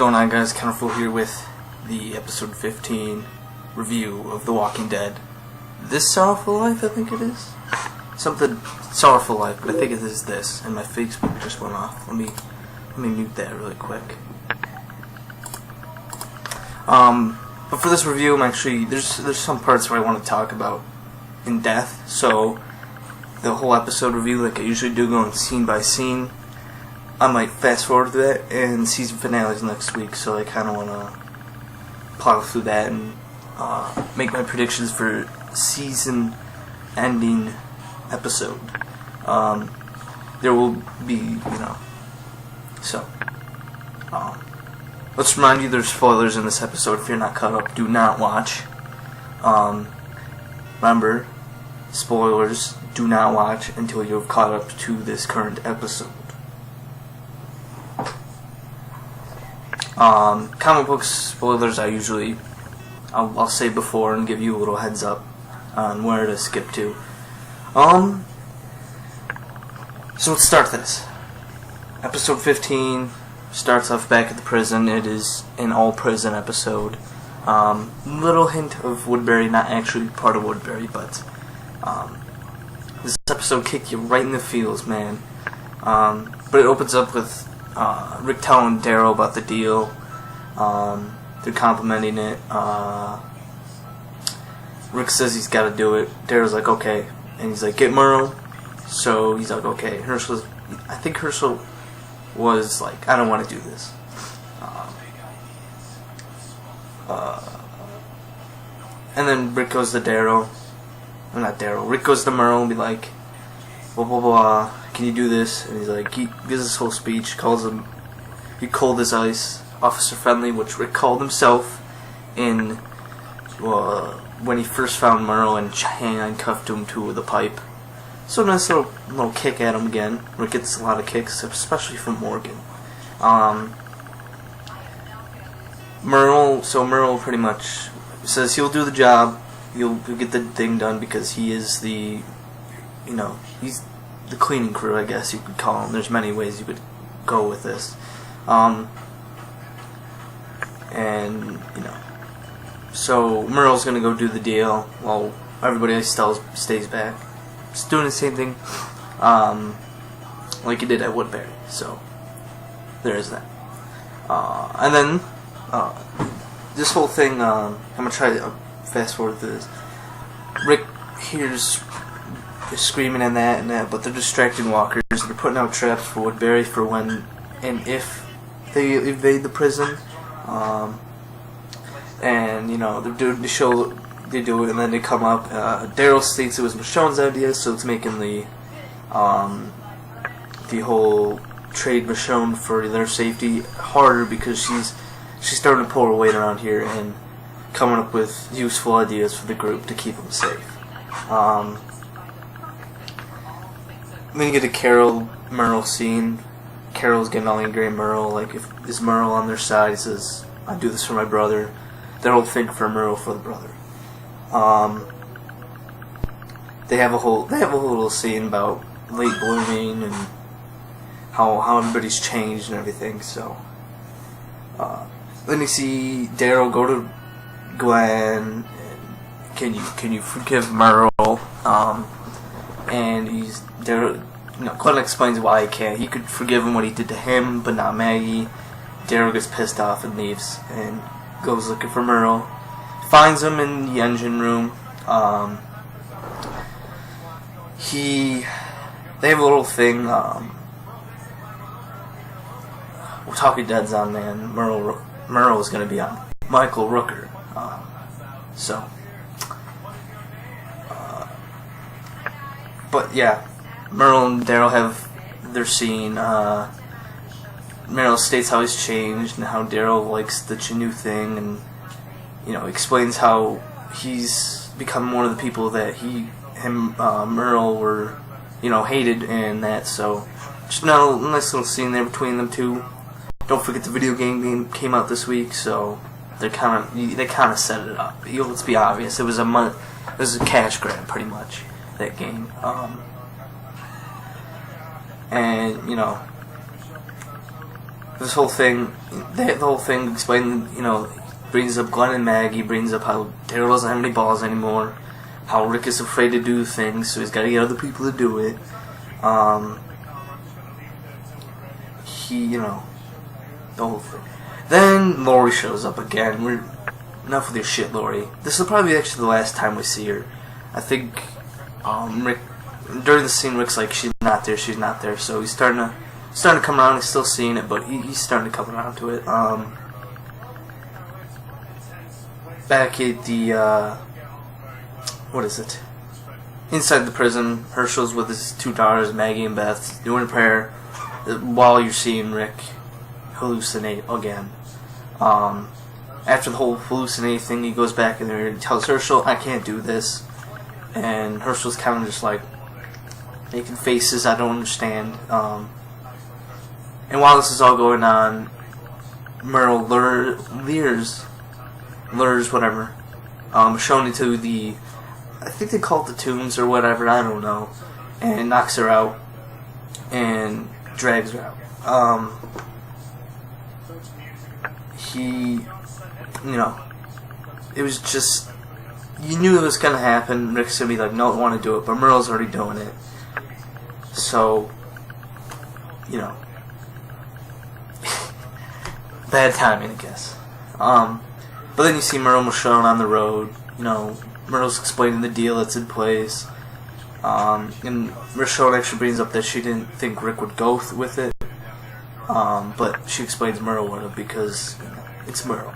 going on, guys? Sorrowful here with the episode 15 review of The Walking Dead. This Sorrowful Life, I think it is. Something Sorrowful Life, but I think it is this. And my Facebook just went off. Let me mute that really quick. But for this review, I'm actually there's some parts where I want to talk about in depth. So the whole episode review, like I usually do, going scene by scene, I might fast forward to that, and season finale is next week, so I kind of want to plow through that and make my predictions for season ending episode. There will be, so let's remind you there's spoilers in this episode. If you're not caught up, do not watch. Remember, spoilers, do not watch until you've caught up to this current episode. Comic book spoilers, I'll say before and give you a little heads up on where to skip to. So let's start this. Episode 15 starts off back at the prison. It is an all-prison episode. Little hint of Woodbury, not actually part of Woodbury, but this episode kicked you right in the feels, man. But it opens up with Rick telling Daryl about the deal. They're complimenting it. Rick says he's got to do it. Daryl's like, okay. And he's like, get Merle. So he's like, okay. I think Herschel was like, I don't want to do this. And then Rick goes to Daryl. Not Daryl. Rick goes to Merle and be like, blah, blah, blah. Can you do this? And he's like, he gives this whole speech, calls him, he cold as ice, officer friendly, which Rick called himself in, when he first found Merle and handcuffed him to the pipe. So nice little kick at him again. Rick gets a lot of kicks, especially from Morgan. Merle pretty much says he'll do the job, he'll get the thing done because he is the, he's the cleaning crew, I guess you could call him. There's many ways you could go with this. So Merle's gonna go do the deal while everybody else stays back. Just doing the same thing like he did at Woodbury. So there is that. And then this whole thing, I'm gonna try to fast forward through this. Rick hears screaming and that, but they're distracting walkers. They're putting out traps for Woodbury for when and if they evade the prison. They're doing the show. They do it, and then they come up. Daryl states it was Michonne's idea, so it's making the whole trade Michonne for their safety harder because she's starting to pull her weight around here and coming up with useful ideas for the group to keep them safe. Then you get a Carol-Merle scene. Carol's getting all angry at Merle, like, if is Merle on their side, he says, I do this for my brother. Their whole thing for Merle for the brother. They have a whole little scene about late blooming and how everybody's changed and everything, so then you see Daryl go to Gwen and can you forgive Merle? And Glenn explains why he can't. He could forgive him what he did to him, but not Maggie. Daryl gets pissed off and leaves and goes looking for Merle. Finds him in the engine room. They have a little thing. Talking Dead's on, man. Merle is going to be on Michael Rooker. But yeah, Merle and Daryl have their scene. Merle states how he's changed and how Daryl likes the new thing, and explains how he's become one of the people that Merle were hated and that. So just a nice little scene there between them two. Don't forget the video game came out this week, so they kind of set it up. Let's be obvious, it was a cash grab pretty much, that game. And this whole thing, the whole thing explaining, brings up Glenn and Maggie, brings up how Daryl doesn't have any balls anymore, how Rick is afraid to do things, so he's got to get other people to do it. The whole thing. Then Lori shows up again. Enough with your shit, Lori. This will probably be actually the last time we see her. I think Rick, during the scene, Rick's like, she's not there, so he's starting to come around. He's still seeing it, but he's starting to come around to it. Back at the what is it? Inside the prison, Herschel's with his two daughters, Maggie and Beth, doing a prayer while you're seeing Rick hallucinate again. After the whole hallucinate thing, he goes back in there and tells Herschel, I can't do this. And Herschel's kind of just like making faces I don't understand. And while this is all going on, Merle lures whatever, shown into the, I think they call it the tombs or whatever, I don't know, and knocks her out and drags her out. It was just, you knew it was going to happen. Rick's going to be like, no, I don't want to do it, but Merle's already doing it. So, bad timing, I guess. But then you see Merle and Michonne on the road. Merle's explaining the deal that's in place. And Michonne actually brings up that she didn't think Rick would go with it. But she explains Merle would have because it's Merle.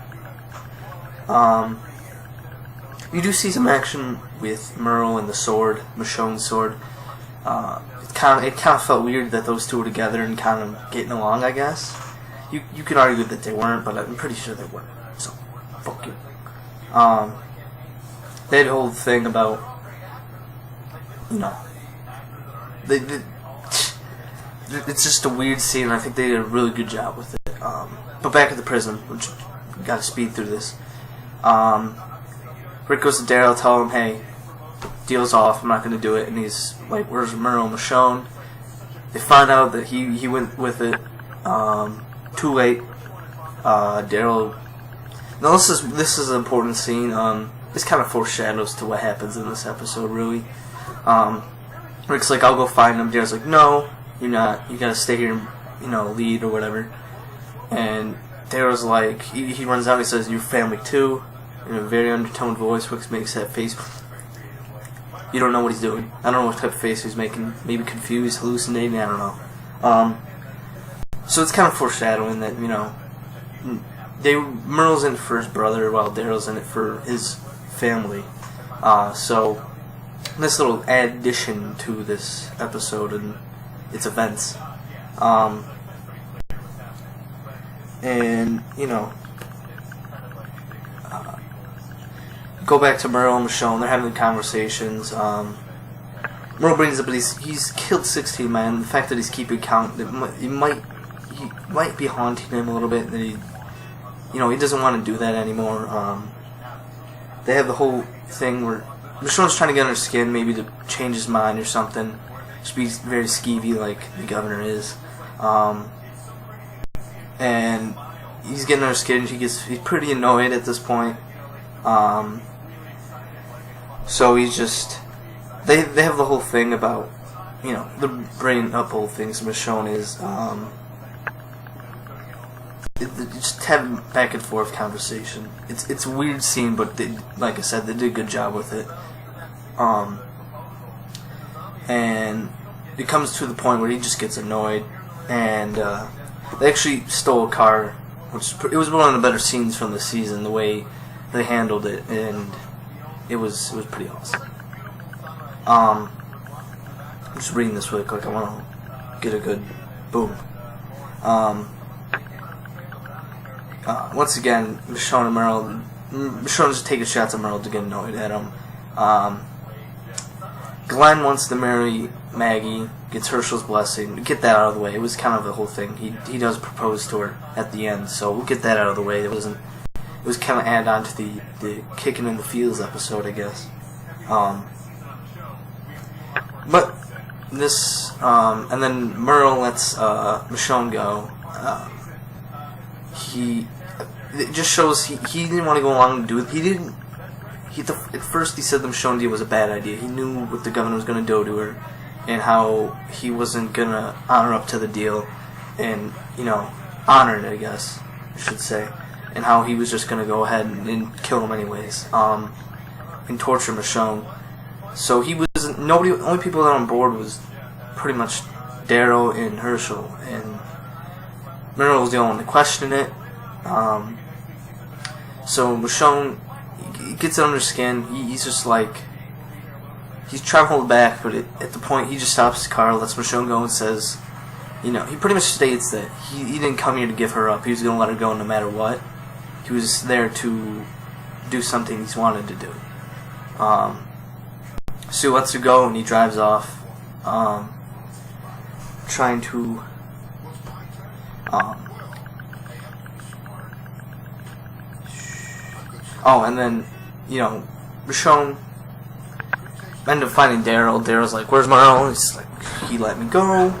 You do see some action with Merle and the sword, Michonne's sword. It kind of felt weird that those two were together and kind of getting along, I guess. You could argue that they weren't, but I'm pretty sure they weren't. So, fuck you. They had a whole thing about, it's just a weird scene, and I think they did a really good job with it. But back at the prison, which got to speed through this. Rick goes to Daryl, tell him, hey, deal's off, I'm not going to do it. And he's like, where's Merle and Michonne? They find out that he went with it. Too late. Daryl. Now this is an important scene. This kind of foreshadows to what happens in this episode, really. Rick's like, I'll go find him. Daryl's like, no, you're not. You gotta stay here and, lead or whatever. And Daryl's like, he runs out and he says, you're family too. In a very undertoned voice, Rick makes that face. You don't know what he's doing. I don't know what type of face he's making. Maybe confused, hallucinating, I don't know. So it's kind of foreshadowing that, Merle's in it for his brother while Daryl's in it for his family. So this little addition to this episode and its events. Go back to Merle and Michonne. They're having conversations. Merle brings up that he's killed 16 men. The fact that he's keeping count, he might be haunting him a little bit. That he doesn't want to do that anymore. They have the whole thing where Michonne's trying to get under his skin, maybe to change his mind or something. Just be very skeevy like the governor is. And he's getting under his skin. He's pretty annoyed at this point. So he's just, they have the whole thing about, the bringing up old things. Michonne is, just having back and forth conversation. It's a weird scene, but like I said, they did a good job with it. And it comes to the point where he just gets annoyed, and they actually stole a car, it was one of the better scenes from the season, the way they handled it, and it was pretty awesome. I'm just reading this really quick. I want to get a good boom. Once again, Michonne and Merle. Michonne's just taking shots at Merle to get annoyed at him. Glenn wants to marry Maggie, gets Herschel's blessing. Get that out of the way. It was kind of the whole thing. He does propose to her at the end, so we'll get that out of the way. It was kind of added on to the kicking in the fields episode, I guess. But this, and then Merle lets Michonne go. it just shows he didn't want to go along and do it. At first he said the Michonne deal was a bad idea. He knew what the governor was going to do to her, and how he wasn't going to honor up to the deal, and, honor it, I guess I should say, and how he was just going to go ahead and kill him anyways, and torture Michonne. So he was only people that were on board was pretty much Darrow and Herschel, and Merle was the only one to question it. So Michonne, he gets under his skin. He's just like, he's trying to hold it back, but at the point he just stops the car, lets Michonne go, and says, he pretty much states that he didn't come here to give her up. He was going to let her go no matter what. He was there to do something he's wanted to do. So he lets her go, and he drives off, trying to and then, Michonne ended up finding Darrow. Darrow's like, "Where's Merle?" He's like, "He let me go."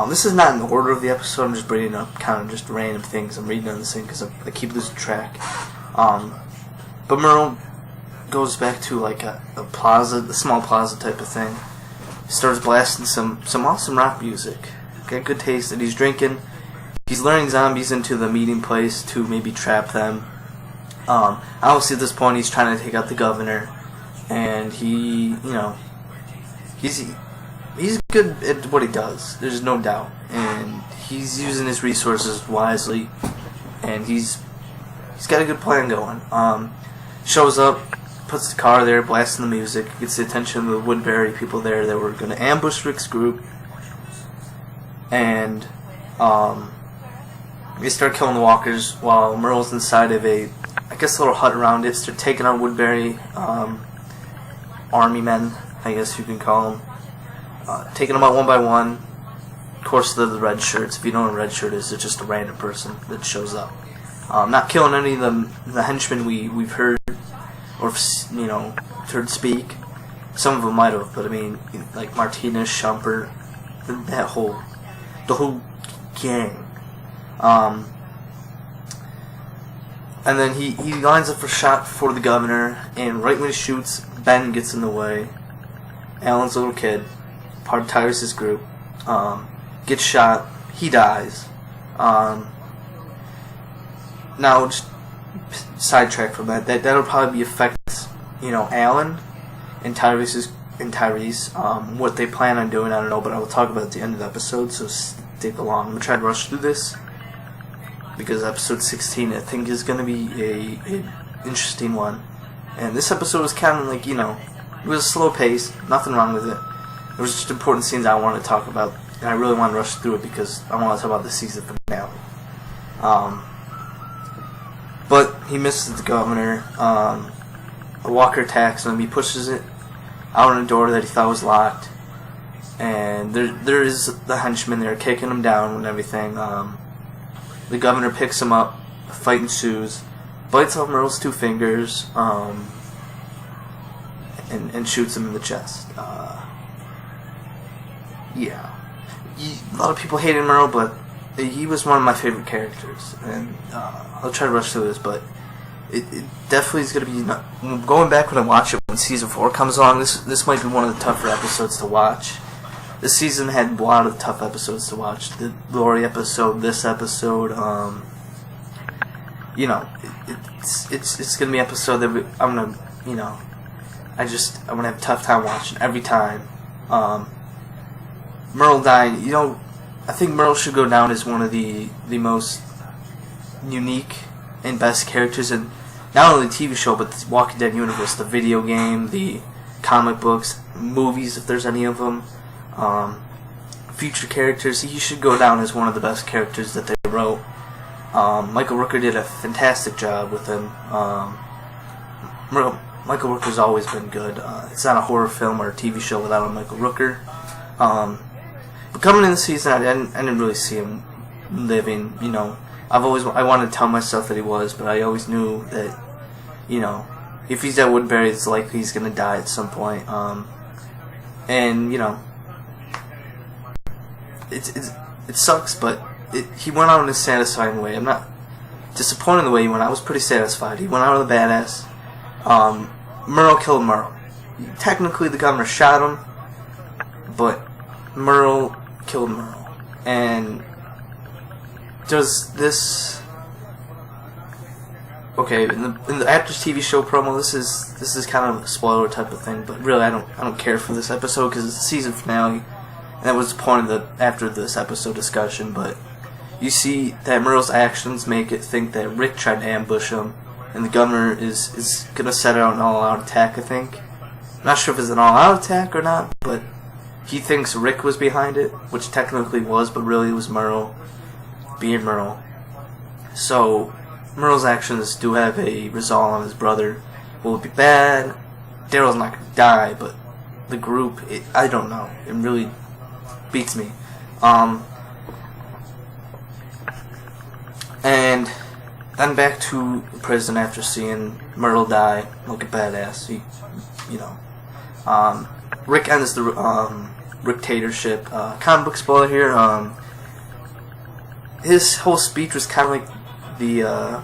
This is not in the order of the episode. I'm just bringing up kind of just random things. I'm reading on this thing because I keep losing track. But Merle goes back to like a plaza, a small plaza type of thing. He starts blasting some awesome rock music. Got good taste, and he's drinking. He's luring zombies into the meeting place to maybe trap them. Obviously at this point he's trying to take out the governor, and he's good at what he does. There's no doubt, and he's using his resources wisely, and he's got a good plan going. Shows up, puts the car there, blasting the music, gets the attention of the Woodbury people there that were going to ambush Rick's group, and they start killing the walkers while Merle's inside of a little hut around it. They're taking out Woodbury army men, I guess you can call them. Taking them out one by one. Of course, they're the red shirts. If you know what a red shirt is, it's just a random person that shows up. Not killing any of the henchmen we've heard or heard speak. Some of them might have, but I mean, like Martinez, Shumpert, the whole gang. And then he lines up for a shot for the governor, and right when he shoots, Ben gets in the way. Alan's little kid, part of Tyrus' group, gets shot. He dies. Now, just sidetrack from that'll probably affect Alan and Tyrese. What they plan on doing, I don't know, but I will talk about it at the end of the episode, so stick along. I'm gonna try to rush through this, because episode 16 I think is going to be a interesting one. And this episode was kind of like, it was a slow pace, nothing wrong with it. There was just important scenes I wanted to talk about, and I really want to rush through it because I want to talk about the season finale. But he misses the governor. A walker attacks him. He pushes it out on a door that he thought was locked, and there is the henchmen there kicking him down and everything. The governor picks him up, a fight ensues, bites off Merle's 2 fingers, and shoots him in the chest. Yeah. A lot of people hated Merle, but he was one of my favorite characters. And I'll try to rush through this, but it definitely is going to be... Going back when I watch it, when Season 4 comes along, this might be one of the tougher episodes to watch. This season had a lot of tough episodes to watch. The Lori episode, this episode, it's gonna be an episode that I'm gonna have a tough time watching every time. Merle dying, I think Merle should go down as one of the most unique and best characters in not only the TV show but the Walking Dead universe, the video game, the comic books, movies, if there's any of them. Future characters, he should go down as one of the best characters that they wrote. Michael Rooker did a fantastic job with him. Michael Rooker's always been good. It's not a horror film or a TV show without a Michael Rooker. But coming in the season, I didn't really see him living. I wanted to tell myself that he was, but I always knew that, if he's at Woodbury, it's likely he's gonna die at some point. And it sucks, but he went out in a satisfying way. I'm not disappointed in the way he went. I was pretty satisfied. He went out with a badass. Merle killed Merle. Technically, the governor shot him, but Merle killed Merle. And does this? Okay, in the Actors TV show promo, this is kind of a spoiler type of thing, but really I don't care for this episode because it's the season finale, and that was the point of the after this episode discussion. But you see that Merle's actions make it think that Rick tried to ambush him, and the governor is gonna set out an all-out attack. I think. I'm not sure if it's an all-out attack or not, but he thinks Rick was behind it, which technically was, but really it was Merle being Merle. So Merle's actions do have a result on his brother. Will it be bad? Daryl's not going to die, but the group, I don't know. It really beats me. And then back to prison after seeing Merle die like a badass. Rick ends the dictatorship. Comic book spoiler here. His whole speech was kind of like the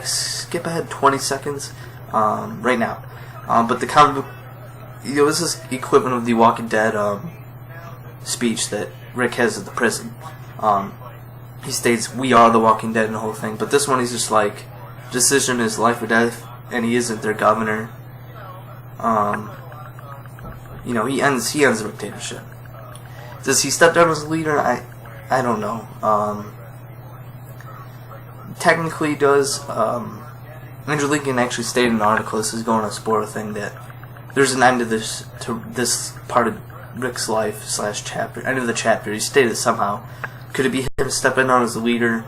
skip ahead 20 seconds right now. But the comic book, this is equivalent of the Walking Dead speech that Rick has at the prison. He states, "We are the Walking Dead," and the whole thing. But this one, he's just like, decision is life or death, and he isn't their governor. He ends the dictatorship. Does he step down as a leader? I don't know. Technically, he does. Andrew Lincoln actually stated in an article, this is going on a spoiler thing, that there's an end to this part of Rick's life / chapter, end of the chapter. He stated it somehow. Could it be him stepping down as a leader?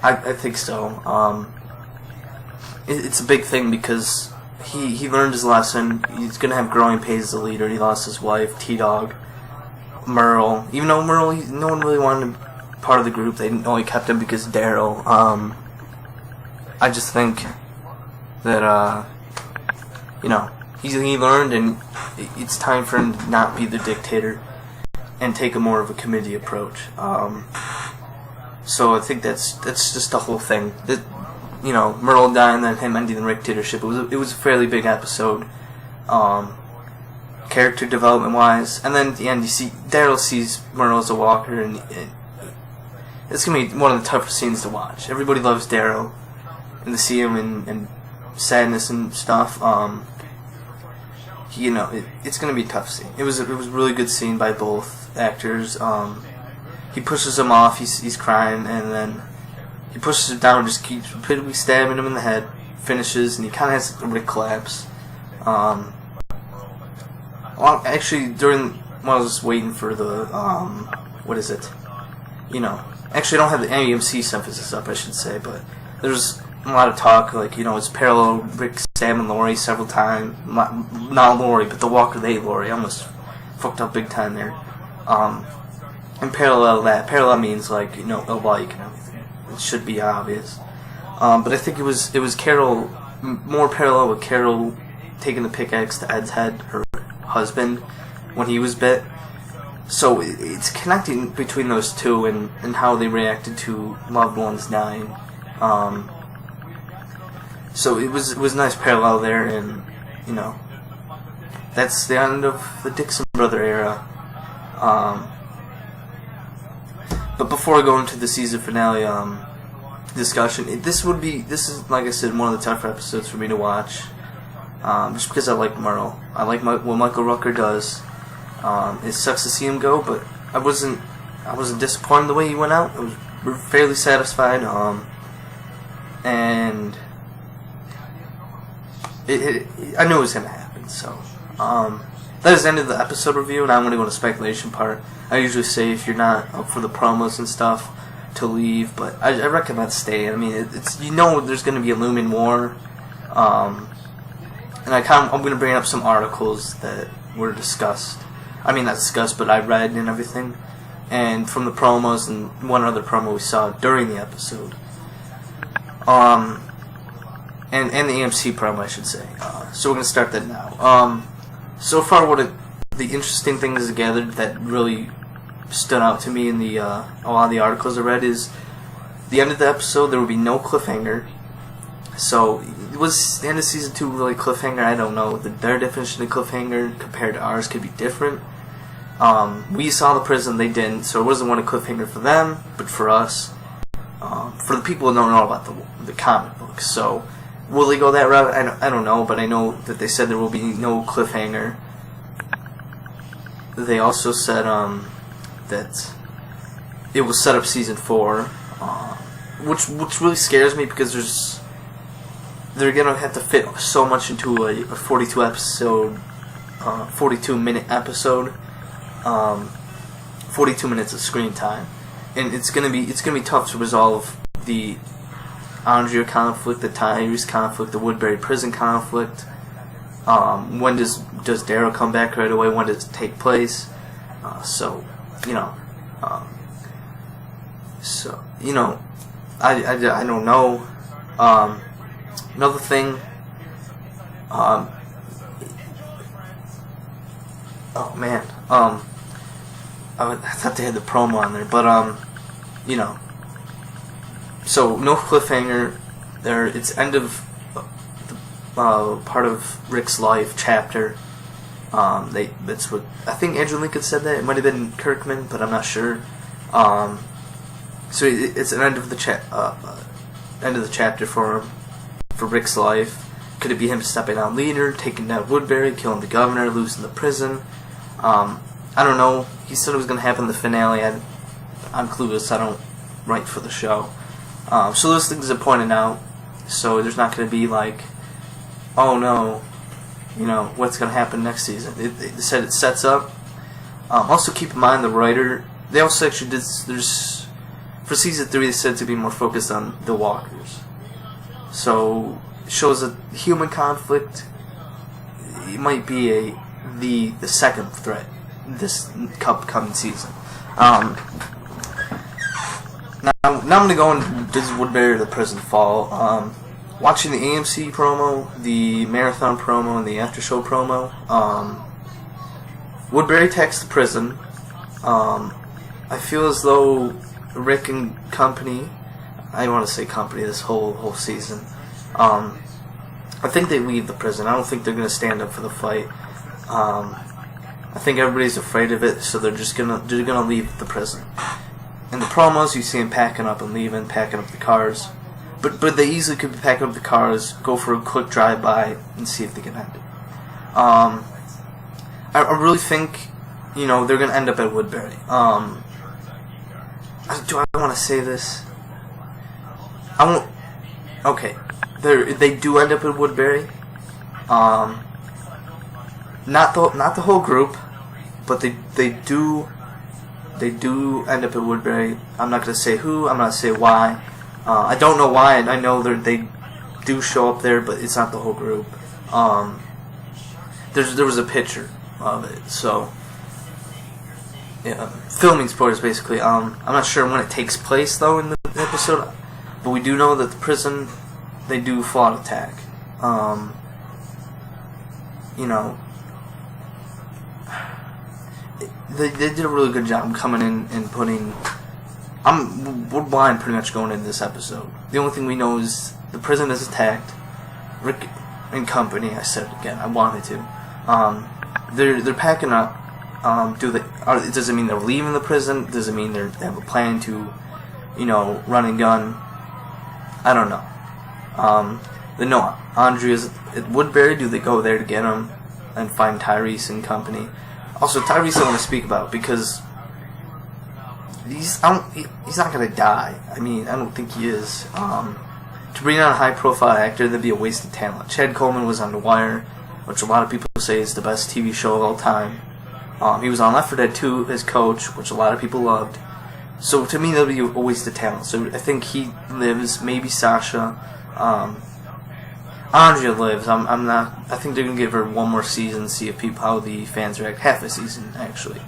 I think so. It's a big thing because he learned his lesson. He's gonna have growing pains as a leader. He lost his wife, T-Dog, Merle. Even though Merle, no one really wanted him part of the group. They only kept him because of Daryl. I just think that he learned, and it's time for him to not be the dictator and take a more of a committee approach. So I think that's just the whole thing. That Merle dying and then him ending the dictatorship. It was a fairly big episode, character development wise. And then at the end, you see Daryl sees Merle as a walker, and it's gonna be one of the toughest scenes to watch. Everybody loves Daryl, and to see him in sadness and stuff. It's gonna be a tough scene. It was a really good scene by both actors. He pushes him off. He's crying, and then he pushes him down, just keeps repeatedly stabbing him in the head. Finishes, and he kind of has a Rick collapse. Actually, when I was waiting for the actually, I don't have the AMC synthesis up, I should say, but there's a lot of talk, it's parallel Rick stabbing Lori several times. Not Lori, but the Walker they Lori. I almost fucked up big time there. And parallel means alike and everything. It should be obvious. But I think it was Carol, more parallel with Carol taking the pickaxe to Ed's head, her husband, when he was bit. So it's connecting between those two and how they reacted to loved ones dying. So it was a nice parallel there, and that's the end of the Dixon Brother era. But before I go into the season finale discussion, this is like I said, one of the tougher episodes for me to watch. Just because I like Merle, I like what Michael Rooker does. It sucks to see him go, but I wasn't disappointed the way he went out. I was fairly satisfied. And I knew it was gonna happen. So that is the end of the episode review, and I'm gonna go to speculation part. I usually say if you're not up for the promos and stuff to leave, but I recommend staying. I mean, it's there's gonna be a looming war. And I'm going to bring up some articles that were discussed. I mean, not discussed, but I read and everything. And from the promos and one other promo we saw during the episode. And the AMC promo, I should say. So we're going to start that now. So far, the interesting things I gathered that really stood out to me in a lot of the articles I read is the end of the episode, there will be no cliffhanger. So, was the end of season 2 really cliffhanger? I don't know. Their definition of cliffhanger compared to ours could be different. We saw the prison, they didn't, so it wasn't one a cliffhanger for them, but for us. For the people who don't know about the comic books. So, will they go that route? I don't know, but I know that they said there will be no cliffhanger. They also said that it will set up season 4, which really scares me because they're gonna have to fit so much into a 42 episode, 42-minute episode, 42 minutes of screen time, and it's gonna be tough to resolve the Andrea conflict, the Tyrese conflict, the Woodbury prison conflict. When does Daryl come back right away? When does it take place? So I don't know. Another thing. Oh man. I thought they had the promo on there, but So no cliffhanger. There, it's end of part of Rick's life chapter. That's what I think Andrew Lincoln said that. It might have been Kirkman, but I'm not sure. So it's an end of the chapter for Rick's life. Could it be him stepping down leader, taking down Woodbury, killing the governor, losing the prison? I don't know. He said it was going to happen in the finale. I'm clueless. I don't write for the show. So those things are pointed out. So there's not going to be like, oh no, what's going to happen next season. They said it sets up. Also keep in mind the writer, they also actually did, for season 3 they said to be more focused on the walkers. So it shows that human conflict, it might be the second threat this coming season. Now I'm going to go into does Woodbury or the prison fall. Watching the AMC promo, the marathon promo, and the after show promo, Woodbury attacks the prison. I feel as though Rick and company, I want to say company this whole season, I think they leave the prison. I don't think they're going to stand up for the fight. I think everybody's afraid of it, so they're gonna leave the prison. In the promos, you see them packing up and leaving, packing up the cars. But they easily could be packing up the cars, go for a quick drive-by, and see if they can end it. I really think, they're going to end up at Woodbury. Do I want to say this? I won't. Okay. They do end up at Woodbury. Not the whole group, but they do end up at Woodbury. I'm not going to say who, I'm not going to say why. I don't know why, and I know they do show up there, but it's not the whole group. There was a picture of it, so yeah, filming spoilers basically. I'm not sure when it takes place though in the episode, but we do know that the prison, they do fall out attack. They did a really good job coming in and putting. We're blind pretty much going into this episode. The only thing we know is the prison is attacked. Rick and company. I said it again. I wanted to. They're packing up. Does it mean they're leaving the prison? Does it mean they have a plan to, run and gun? I don't know. They know Andrea's at Woodbury. Do they go there to get him and find Tyrese and company? Also, Tyrese I want to speak about because he's not going to die. I mean, I don't think he is. To bring on a high-profile actor, that'd be a waste of talent. Chad Coleman was on The Wire, which a lot of people say is the best TV show of all time. He was on Left 4 Dead 2 as Coach, which a lot of people loved. So to me, that'd be a waste of talent. So I think he lives. Maybe Sasha. Andrea lives. I'm not. I think they're gonna give her one more season, see if how the fans react. Half a season, actually.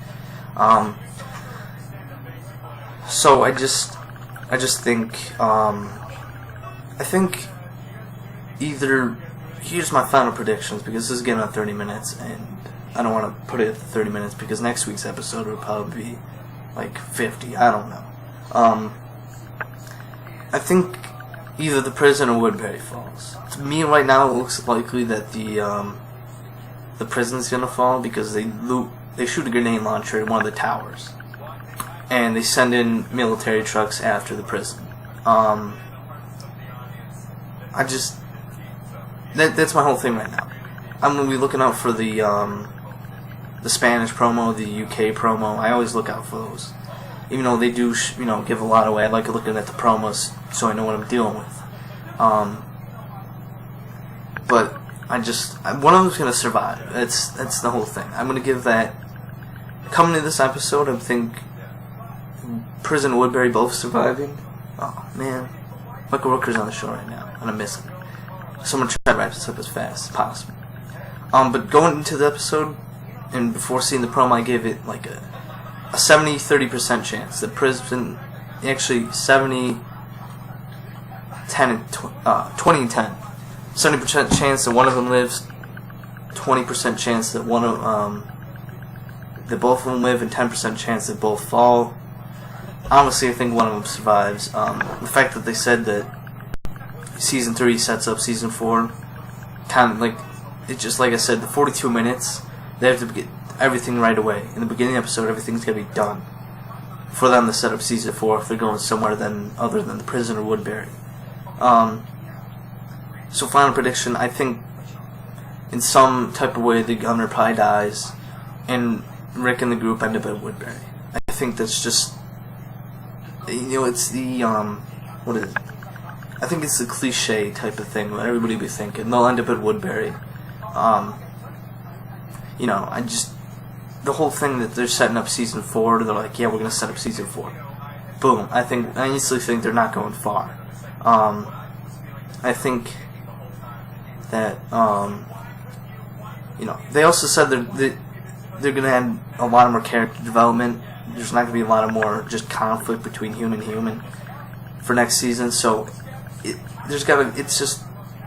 So I just think. I think either. Here's my final predictions because this is getting on 30 minutes, and I don't want to put it at 30 minutes because next week's episode will probably be like 50. I don't know. I think either the prison or Woodbury falls. To me, right now, it looks likely that the prison's gonna fall because they shoot a grenade launcher at one of the towers, and they send in military trucks after the prison. That's my whole thing right now. I'm gonna be looking out for the Spanish promo, the UK promo. I always look out for those, even though they do give a lot away. I like looking at the promos so I know what I'm dealing with. But one of them's gonna survive. That's the whole thing. I'm gonna give that. Coming to this episode, I think Prison and Woodbury both surviving. Oh man, Michael Rooker's on the show right now, and I miss him. Someone try to wrap this up as fast as possible. But going into the episode, and before seeing the promo, I gave it like a 70-30% chance that Prison, actually 20 and 10. 70% chance that one of them lives, 20% chance that that both of them live, and 10% chance that both fall. Honestly, I think one of them survives. The fact that they said that Season 3 sets up Season 4, kind of like, it's just like I said, the 42 minutes, they have to get everything right away. In the beginning of the episode, everything's going to be done for them to set up Season 4 if they're going somewhere other than the prison or Woodbury. So final prediction, I think in some type of way the governor probably dies, and Rick and the group end up at Woodbury. I think that's just, it's the, what is it? I think it's the cliche type of thing that everybody be thinking. They'll end up at Woodbury. The whole thing that they're setting up Season 4, they're like, yeah, we're going to set up Season 4. Boom. I instantly think they're not going far. I think that, they also said they're going to have a lot more character development. There's not going to be a lot of more just conflict between human and human for next season, so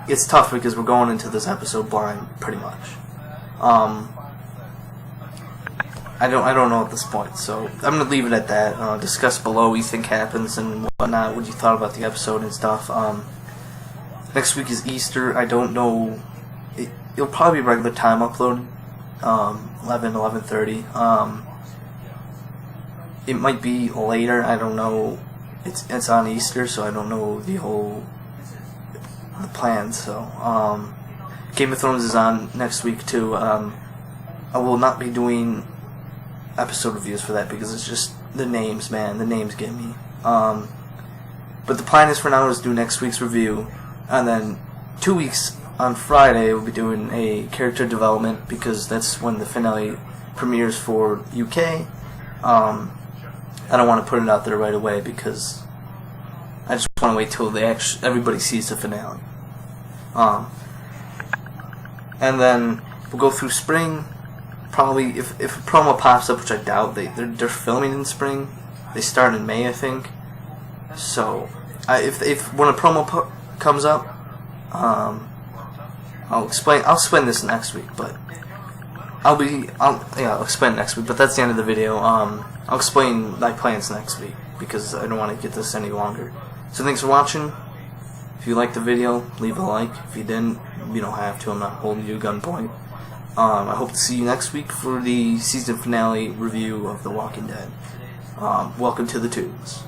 it's tough because we're going into this episode blind, pretty much. I don't know at this point, so I'm gonna leave it at that. Discuss below what you think happens and whatnot, what you thought about the episode and stuff. Next week is Easter. I don't know. It'll probably be regular time upload, 11:30. It might be later. I don't know. It's on Easter, so I don't know the plans. So Game of Thrones is on next week too. I will not be doing episode reviews for that because it's just the names, man. The names get me. But the plan is for now is do next week's review, and then 2 weeks on Friday we'll be doing a character development because that's when the finale premieres for UK. I don't want to put it out there right away because I just want to wait till everybody sees the finale. And then we'll go through spring. Probably if a promo pops up, which I doubt, they're filming in spring. They start in May, I think. So if when a promo comes up, I'll explain this next week, but I'll explain next week. But that's the end of the video. I'll explain my plans next week because I don't want to get this any longer. So thanks for watching. If you liked the video, leave a like. If you didn't, you don't have to. I'm not holding you gunpoint. I hope to see you next week for the season finale review of The Walking Dead. Welcome to the tubes.